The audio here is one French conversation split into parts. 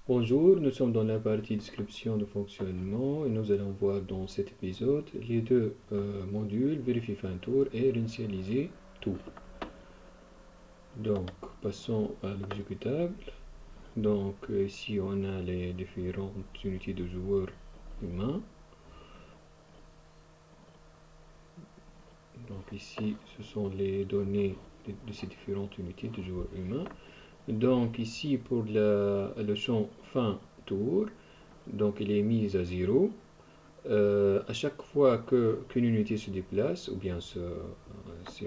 Bonjour, nous sommes dans la partie description de fonctionnement et nous allons voir dans cet épisode les deux modules vérifier fin tour et réinitialiser tout. Donc, passons à l'exécutable. Donc, ici on a les différentes unités de joueurs humains. Donc ici, ce sont les données de ces différentes unités de joueurs humains. Donc ici, pour le champ fin tour, donc il est mis à 0. À chaque fois qu'une unité se déplace, ou bien si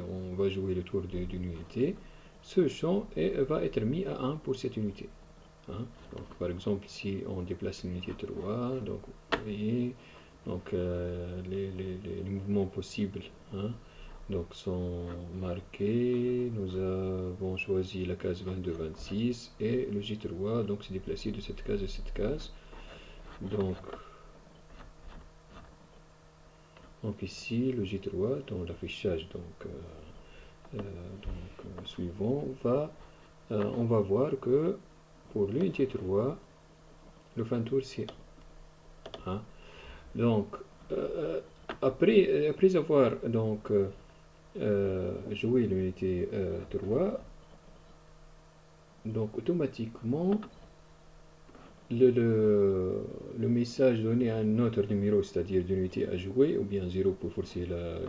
on va jouer le tour d'une unité, ce champ va être mis à 1 pour cette unité. Hein. Donc, par exemple, si on déplace une unité 3, donc vous voyez, donc, les mouvements possibles, hein, donc, sont marqués. Nous avons choisi la case 22-26 et le J3 donc s'est déplacé de cette case à cette case. Donc ici le J3 dans l'affichage suivant on va voir que pour l'unité 3 le fin tour c'est 1. Donc après avoir donc joué l'unité 3, donc automatiquement le message donné à un autre numéro, c'est-à-dire d'unité à jouer, ou bien 0 pour forcer le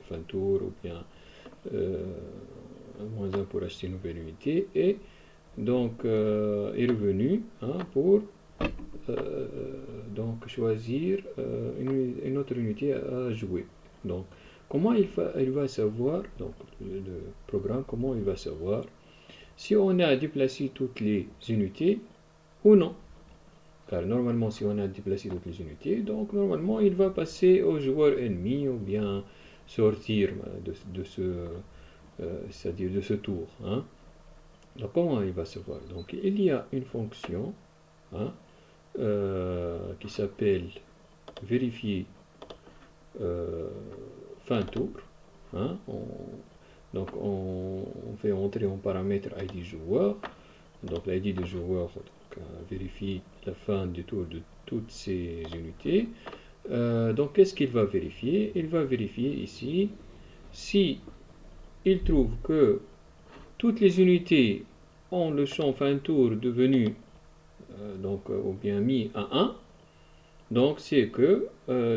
fin tour, ou bien -1 pour acheter une nouvelle unité, et donc est revenu, hein, pour donc choisir une autre unité à jouer. Donc comment il va savoir, donc le programme, comment il va savoir si on a déplacé toutes les unités ou non? Car normalement, si on a déplacé toutes les unités, donc normalement il va passer au joueur ennemi ou bien sortir c'est-à-dire de ce tour. Hein. Donc comment il va savoir? Donc il y a une fonction, hein, qui s'appelle vérifier fin tour. Hein. Donc on fait entrer en paramètre ID joueur. Donc l'ID de joueur vérifie la fin du tour de toutes ces unités. Donc qu'est-ce qu'il va vérifier? Il va vérifier ici si il trouve que toutes les unités ont le champ fin tour devenu ou bien mis à 1. Donc c'est que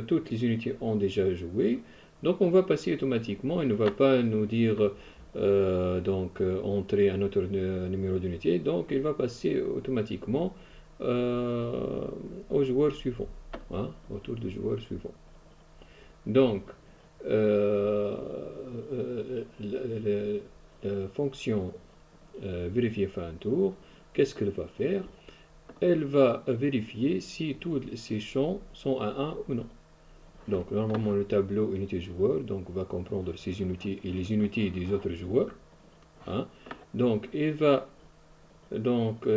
toutes les unités ont déjà joué. Donc on va passer automatiquement, il ne va pas nous dire entrer un autre numéro d'unité, donc il va passer automatiquement au joueur suivant, hein, au tour du joueur suivant. Donc la fonction vérifier fin tour, qu'est-ce qu'elle va faire? Elle va vérifier si tous ces champs sont à 1 ou non. Donc normalement le tableau unité joueur donc va comprendre ces unités et les unités des autres joueurs. Hein. Donc il va donc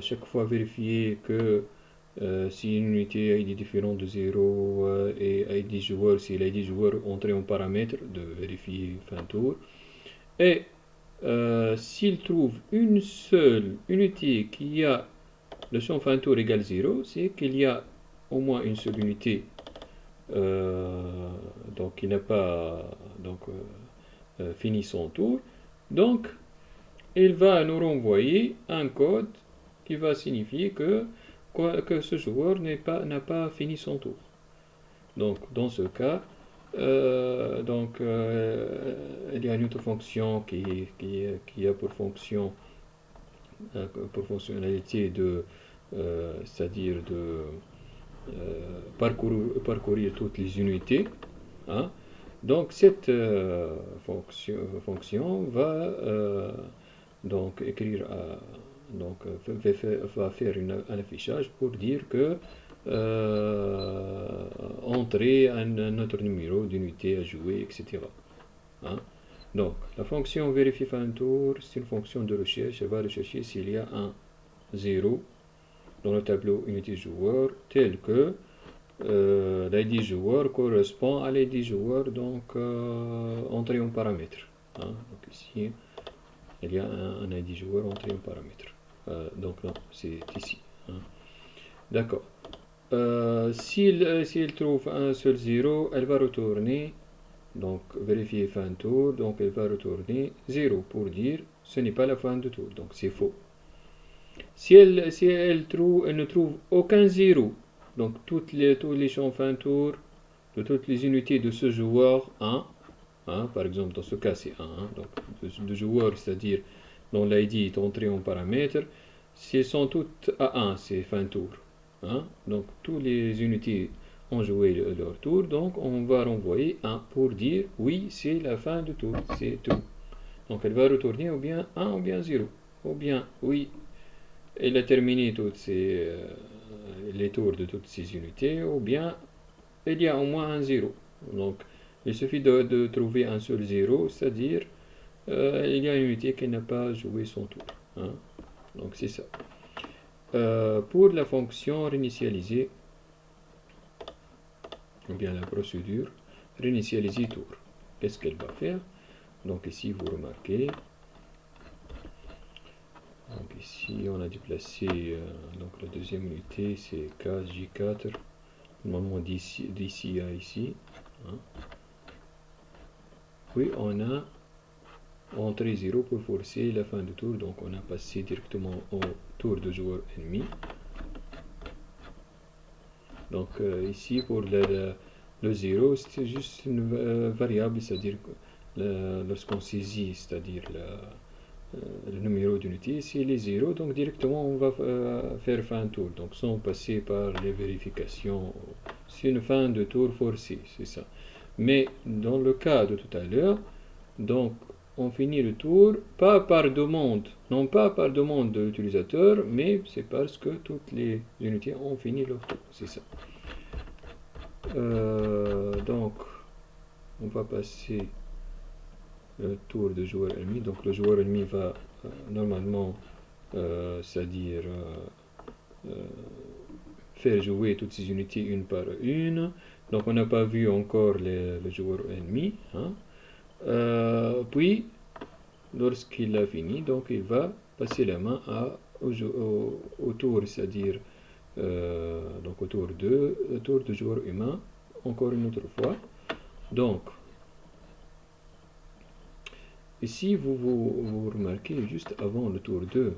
chaque fois vérifier que si une unité ID différente de 0 et ID joueur, si l'ID joueur entré en paramètre de vérifier fin tour. Et s'il trouve une seule unité qui a le champ fin tour égale 0, c'est qu'il y a au moins une seule unité donc qui n'a pas fini son tour. Donc il va nous renvoyer un code qui va signifier que ce joueur n'a pas fini son tour. Donc dans ce cas, il y a une autre fonction qui a pour fonction pour fonctionnalité c'est-à-dire de parcourir toutes les unités. Hein. Donc cette fonction va donc écrire va faire un affichage pour dire que entrer un autre numéro d'unité à jouer, etc. Hein. Donc la fonction vérifier fin tour, c'est une fonction de recherche. Elle va rechercher s'il y a un 0 dans le tableau unité joueur tel que l'ID joueur correspond à l'ID joueur donc entré en paramètre. Hein. Donc ici il y a un ID joueur entré en paramètre. Donc non, c'est ici. Hein. D'accord. Si elle trouve un seul 0, elle va retourner, donc vérifier fin de tour, donc elle va retourner 0 pour dire ce n'est pas la fin de tour, donc c'est faux. Si elle ne trouve aucun 0, donc tous les champs fin de tour, de toutes les unités de ce joueur 1, hein, par exemple dans ce cas c'est 1, hein, donc de joueurs, c'est-à-dire dont l'ID est entré en paramètre, si elles sont toutes à 1, c'est fin de tour. Hein, donc toutes les unités ont joué leur tour, donc on va renvoyer 1 pour dire oui, c'est la fin de tour, c'est tout. Donc elle va retourner ou bien 1 ou bien 0, ou bien oui, elle a terminé les tours de toutes ces unités, ou bien il y a au moins un 0. Donc il suffit de trouver un seul 0, c'est-à-dire il y a une unité qui n'a pas joué son tour. Hein. Donc c'est ça. Pour la fonction réinitialiser, ou bien la procédure réinitialiser tour, qu'est-ce qu'elle va faire? Donc ici vous remarquez, donc ici on a déplacé donc la deuxième unité, c'est J4, normalement d'ici à ici. Hein. Puis on a entré 0 pour forcer la fin de tour, donc on a passé directement au tour de joueur ennemi. Donc ici pour le 0, c'est juste une variable, c'est-à-dire lorsqu'on saisit, c'est-à-dire le numéro d'unité, si il est 0, donc directement on va faire fin de tour, donc sans passer par les vérifications. C'est une fin de tour forcée, c'est ça. Mais dans le cas de tout à l'heure, donc on finit le tour pas par demande, non pas par demande de l'utilisateur, mais c'est parce que toutes les unités ont fini leur tour, c'est ça. Donc on va passer le tour de joueur ennemi, donc le joueur ennemi va normalement c'est-à-dire faire jouer toutes ces unités une par une. Donc on n'a pas vu encore le joueur ennemi. Hein. Puis lorsqu'il a fini, donc il va passer la main au tour, c'est-à-dire donc au tour 2, le tour de joueur humain, encore une autre fois. Donc ici vous remarquez juste avant le tour 2,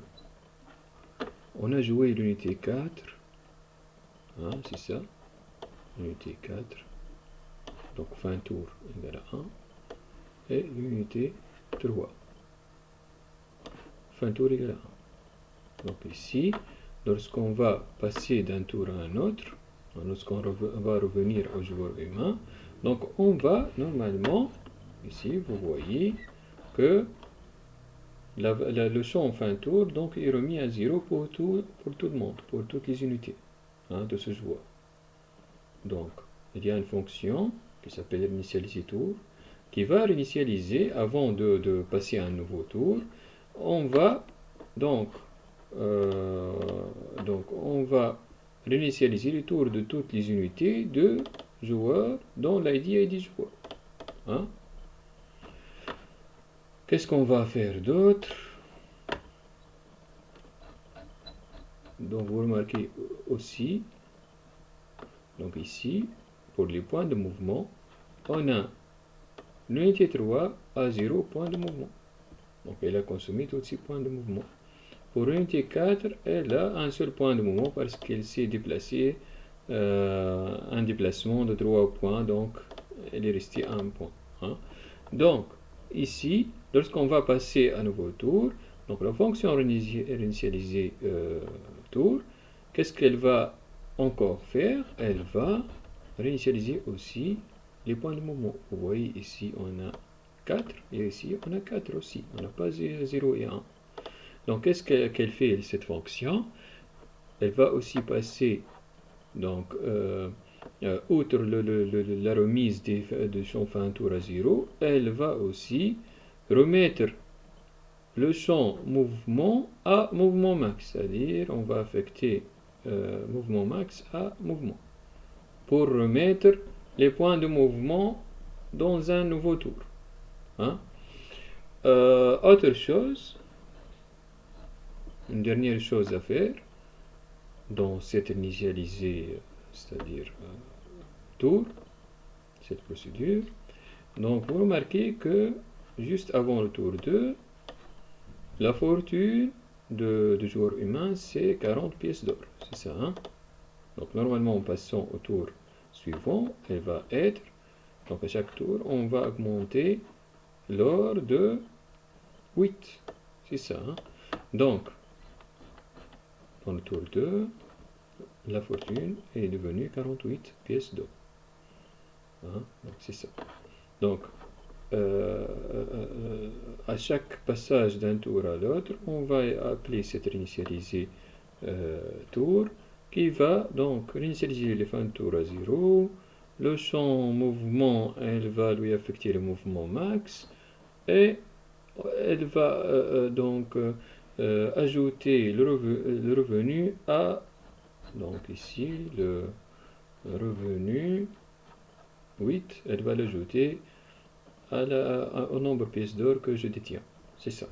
on a joué l'unité 4, hein, c'est ça, l'unité 4, donc fin tour égale à 1, et l'unité 3, fin tour égale à 1. Donc ici, lorsqu'on va passer d'un tour à un autre, lorsqu'on va revenir au joueur humain, donc on va normalement, ici vous voyez que le champ fin tour donc est remis à 0 pour tout le monde, pour toutes les unités, hein, de ce joueur. Donc il y a une fonction qui s'appelle initialiser tour qui va réinitialiser avant de passer à un nouveau tour. On va donc on va réinitialiser le tour de toutes les unités de joueurs dont l'ID est des joueurs. Hein? Qu'est-ce qu'on va faire d'autre? Donc vous remarquez aussi, donc ici, pour les points de mouvement, on a l'unité 3 à 0 points de mouvement. Donc elle a consommé tous ces points de mouvement. Pour l'unité 4, elle a un seul point de mouvement parce qu'elle s'est déplacée un déplacement de 3 points, donc elle est restée à 1 point. Hein. Donc ici, lorsqu'on va passer à nouveau tour, donc la fonction réinitialiser tour, qu'est-ce qu'elle va encore faire? Elle va réinitialiser aussi les points de mouvement. Vous voyez ici on a 4 et ici on a 4 aussi. On n'a pas 0 et 1. Donc qu'est-ce qu'elle fait cette fonction? Elle va aussi passer, donc outre la remise de champ fin tour à 0, elle va aussi remettre le champ mouvement à mouvement max, c'est-à-dire on va affecter mouvement max à mouvement pour remettre les points de mouvement dans un nouveau tour. Hein? Autre chose, une dernière chose à faire, dans cette initialisée, c'est-à-dire tour, cette procédure. Donc vous remarquez que juste avant le tour 2, la fortune du joueur humain c'est 40 pièces d'or, c'est ça, hein? Donc normalement en passant au tour suivant, elle va être, donc à chaque tour on va augmenter l'or de 8, c'est ça, hein? Donc dans le tour 2, la fortune est devenue 48 pièces d'or, hein? Donc c'est ça. Donc à chaque passage d'un tour à l'autre, on va appeler cette réinitialisée tour qui va donc réinitialiser les fins de tour à 0. Le champ mouvement, elle va lui affecter le mouvement max et elle va donc ajouter le revenu à, donc ici le revenu 8, elle va l'ajouter au nombre de pièces d'or que je détiens. C'est ça.